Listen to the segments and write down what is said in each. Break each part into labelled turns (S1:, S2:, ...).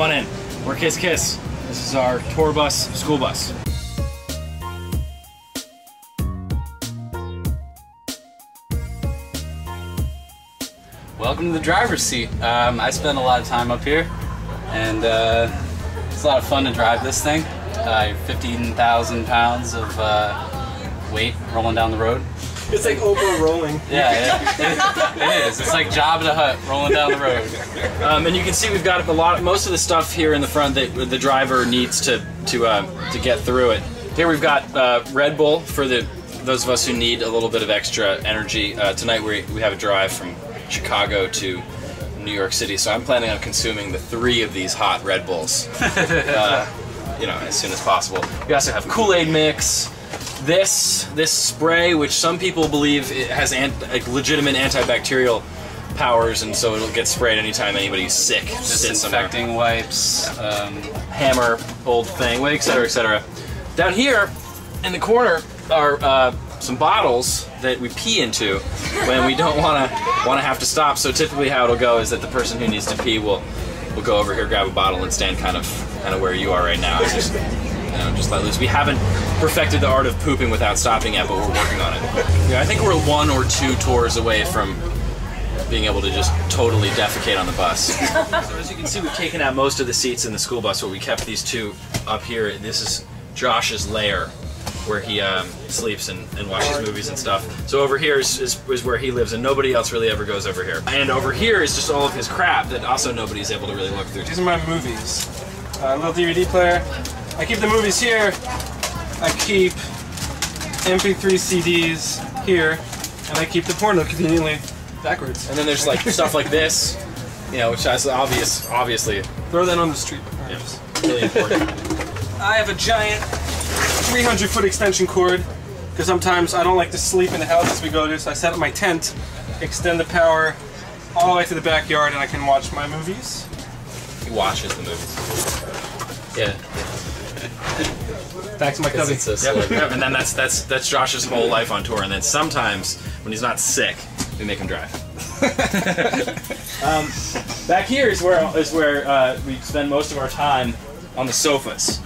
S1: on in. We're Kiss Kiss. This is our tour bus, school bus.
S2: Welcome to the driver's seat. I spend a lot of time up here, and it's a lot of fun to drive this thing. 15,000 pounds of weight rolling down the road.
S3: It's like Oprah rolling.
S2: Yeah, it is. It's like Jabba the Hutt rolling down the road.
S1: And you can see we've got most of the stuff here in the front that the driver needs to get through it. Here we've got Red Bull for those of us who need a little bit of extra energy. Tonight we have a drive from Chicago to New York City, so I'm planning on consuming the 3 of these hot Red Bulls, you know, as soon as possible. We also have Kool-Aid mix. This spray, which some people believe it has legitimate antibacterial powers, and so it'll get sprayed anytime anybody's sick.
S2: Disinfecting wipes,
S1: hammer, old thing, etc., etc. Down here in the corner are some bottles that we pee into when we don't want to have to stop. So typically, how it'll go is that the person who needs to pee will go over here, grab a bottle, and stand kind of where you are right now. Just let loose. We haven't perfected the art of pooping without stopping yet, but we're working on it. Yeah, I think we're 1 or 2 tours away from being able to just totally defecate on the bus. So as you can see, we've taken out most of the seats in the school bus, but we kept these 2 up here. This is Josh's lair, where he sleeps and watches movies and stuff. So over here is where he lives, and nobody else really ever goes over here. And over here is just all of his crap that also nobody's able to really look through.
S3: These are my movies. A little DVD player. I keep the movies here. I keep MP3 CDs here, and I keep the porno conveniently backwards.
S1: And then there's like stuff like this, you know, which is obviously
S3: throw that on the street.
S1: Yeah, really important.
S3: I have a giant 300-foot extension cord because sometimes I don't like to sleep in the houses we go to, so I set up my tent, extend the power all the way to the backyard, and I can watch my movies.
S1: He watches the movies. Yeah.
S3: Back to my cubby.
S1: Yep. And then that's Josh's whole life on tour. And then sometimes when he's not sick, we make him drive. Back here is where we spend most of our time on the sofas.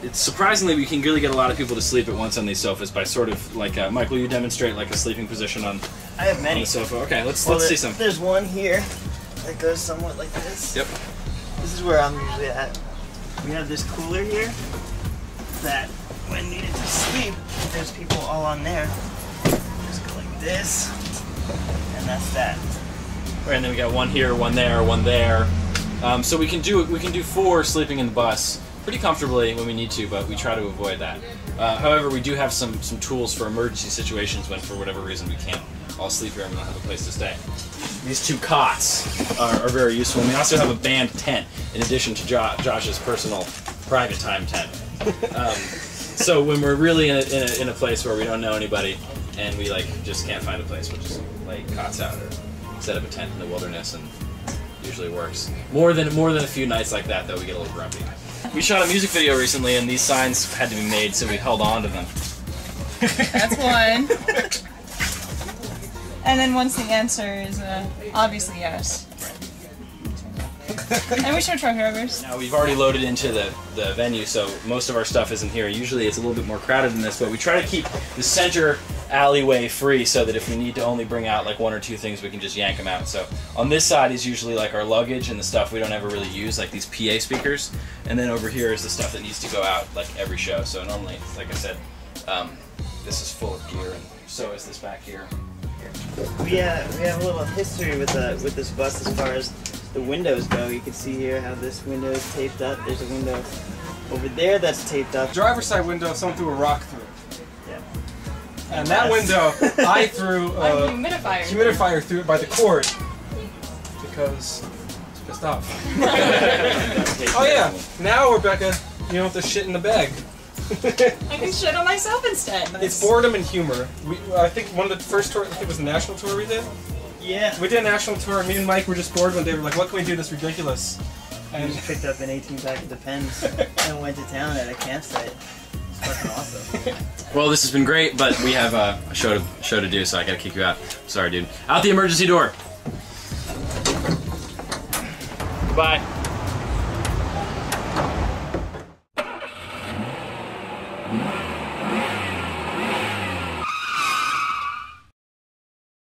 S1: It's surprisingly we can really get a lot of people to sleep at once on these sofas by sort of like Michael, you demonstrate like a sleeping position on.
S4: I have many.
S1: On the sofa. Okay, let's see some.
S4: There's one here that goes somewhat like this.
S1: Yep.
S4: This is where I'm usually at. We have this cooler here that when needed to sleep, there's people all on there. Just go like this, and that's that.
S1: Right, and then we got one here, one there, one there. So we can do 4 sleeping in the bus pretty comfortably when we need to, but we try to avoid that. However, we do have some tools for emergency situations when, for whatever reason, we can't all sleep here and we don't have a place to stay. These 2 cots are very useful. And we also have a band tent in addition to Josh's personal private time tent. So when we're really in a place where we don't know anybody and we like just can't find a place, we'll just lay cots out or set up a tent in the wilderness, and usually works. More than a few nights like that, though, we get a little grumpy. We shot a music video recently, and these signs had to be made, so we held on to them.
S5: That's one. And then once the answer is obviously yes. And we show trophy rubbers.
S1: Now we've already loaded into the venue, so most of our stuff isn't here. Usually it's a little bit more crowded than this, but we try to keep the center alleyway free so that if we need to only bring out like 1 or 2 things, we can just yank them out. So on this side is usually like our luggage and the stuff we don't ever really use, like these PA speakers. And then over here is the stuff that needs to go out like every show. So normally, like I said, this is full of gear, and so is this back here.
S4: We have a little history with this bus as far as the windows go. You can see here how this window is taped up. There's a window over there that's taped up.
S3: Driver's side window, someone threw a rock through it.
S4: Yeah.
S3: And that window, I threw a humidifier through it by the cord because it's pissed off. Oh yeah, now Rebecca, you don't have to shit in the bag.
S5: I can shit on myself instead.
S3: It's boredom and humor. I think one of the first tours, I think it was the national tour we did.
S4: Yeah.
S3: We did a national tour. Me and Mike were just bored one day. We're like, what can we do that's ridiculous?
S4: And we just picked up an 18-pack of Depends and went to town at a campsite. It's fucking awesome.
S1: Well, this has been great, but we have a show to do, so I gotta kick you out. Sorry, dude. Out the emergency door. Goodbye. Mm-hmm.